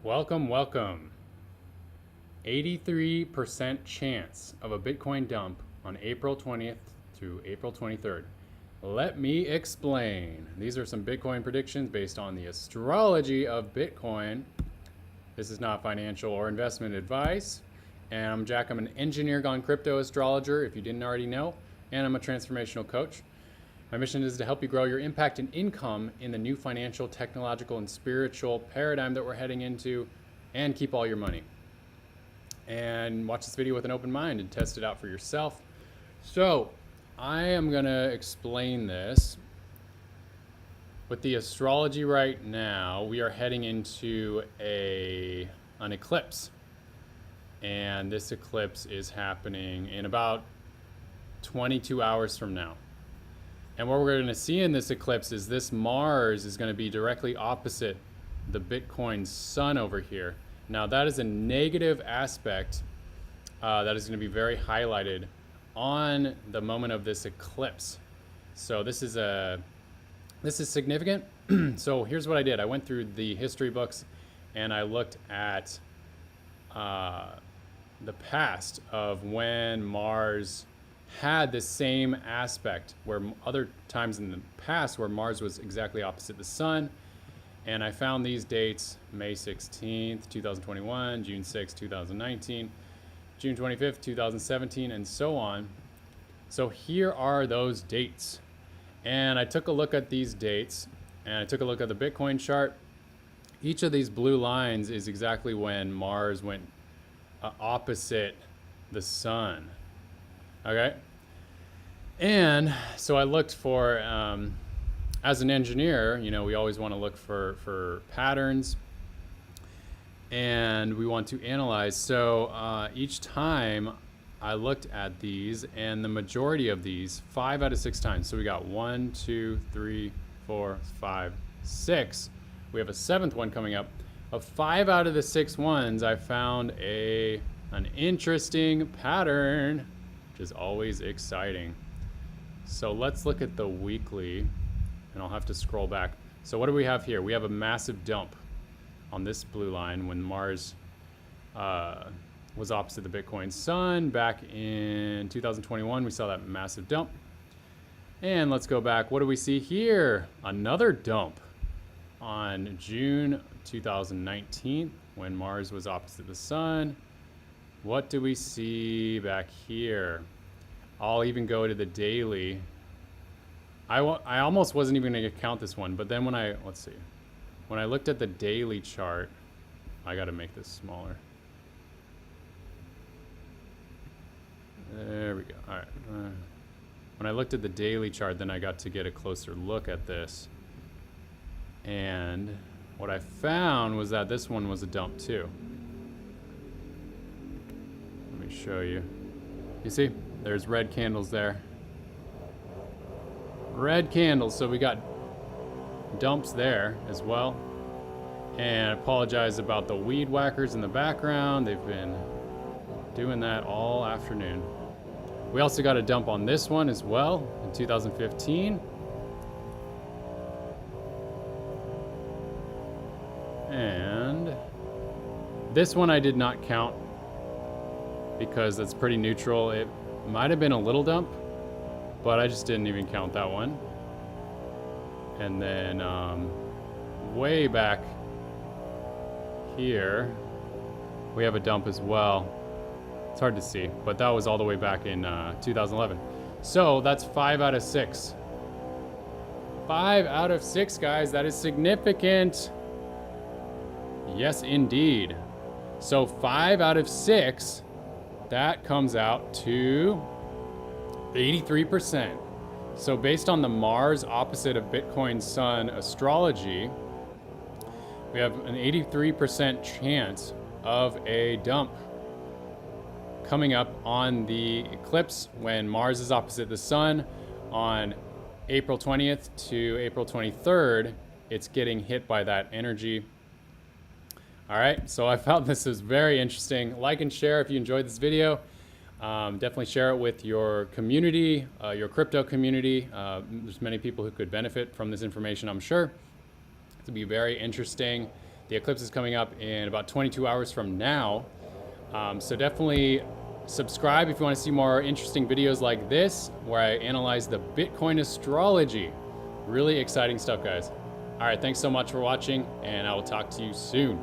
Welcome, welcome. 83% chance of a Bitcoin dump on April 20th through April 23rd. Let me explain. These are some Bitcoin predictions based on the astrology of Bitcoin. This is not financial or investment advice. And I'm Jack. I'm an engineer gone crypto astrologer, if you didn't already know, and I'm a transformational coach. My mission is to help you grow your impact and income in the new financial, technological, and spiritual paradigm that we're heading into, and keep all your money. And watch this video with an open mind and test it out for yourself. So I am going to explain this. With the astrology right now, we are heading into an eclipse. And this eclipse is happening in about 22 hours from now. And what we're going to see in this eclipse is this Mars is going to be directly opposite the Bitcoin sun over here. Now that is a negative aspect that is going to be very highlighted on the moment of this eclipse. So this is significant. So here's what I did. I went through the history books and I looked at the past of when Mars had the same aspect, where other times in the past where Mars was exactly opposite the sun. And I found these dates: May 16th, 2021, June 6th, 2019, June 25th, 2017, and so on. So here are those dates. And I took a look at these dates and I took a look at the Bitcoin chart. Each of these blue lines is exactly when Mars went opposite the sun. Okay. And so I looked for, as an engineer, you know, we always want to look for patterns and we want to analyze. So each time I looked at these, and the majority of these, 5 out of 6 times. So we got 1, 2, 3, 4, 5, 6. We have a 7th one coming up. Of 5 out of the 6 ones, I found an interesting pattern, which is always exciting. So let's look at the weekly, and I'll have to scroll back. So what do we have here? We have a massive dump on this blue line when Mars was opposite the Bitcoin sun. Back in 2021, we saw that massive dump. And let's go back. What do we see here? Another dump on June 2019 when Mars was opposite the sun. What do we see back here? I'll even go to the daily. I almost wasn't even going to count this one, but then when I looked at the daily chart, I got to make this smaller. There we go. All right. When I looked at the daily chart, then I got to get a closer look at this. And what I found was that this one was a dump too. Let me show you. You see? There's red candles there. Red candles. So we got dumps there as well. And I apologize about the weed whackers in the background. They've been doing that all afternoon. We also got a dump on this one as well in 2015. And this one I did not count because it's pretty neutral. It might have been a little dump, but I just didn't even count that one. And then way back here, we have a dump as well. It's hard to see, but that was all the way back in 2011. So that's 5 out of 6. 5 out of 6, guys. That is significant. Yes, indeed. So 5 out of 6, that comes out to 83%. So based on the Mars opposite of Bitcoin sun astrology, we have an 83% chance of a dump coming up on the eclipse when Mars is opposite the sun on April 20th to April 23rd. It's getting hit by that energy. All right, so I found this is very interesting. Like and share if you enjoyed this video. Definitely share it with your community, your crypto community. There's many people who could benefit from this information, I'm sure. It'll be very interesting The eclipse is coming up in about 22 hours from now. So definitely subscribe if you want to see more interesting videos like this, where I analyze the Bitcoin astrology. Really exciting stuff, guys. All right, thanks so much for watching, and I will talk to you soon.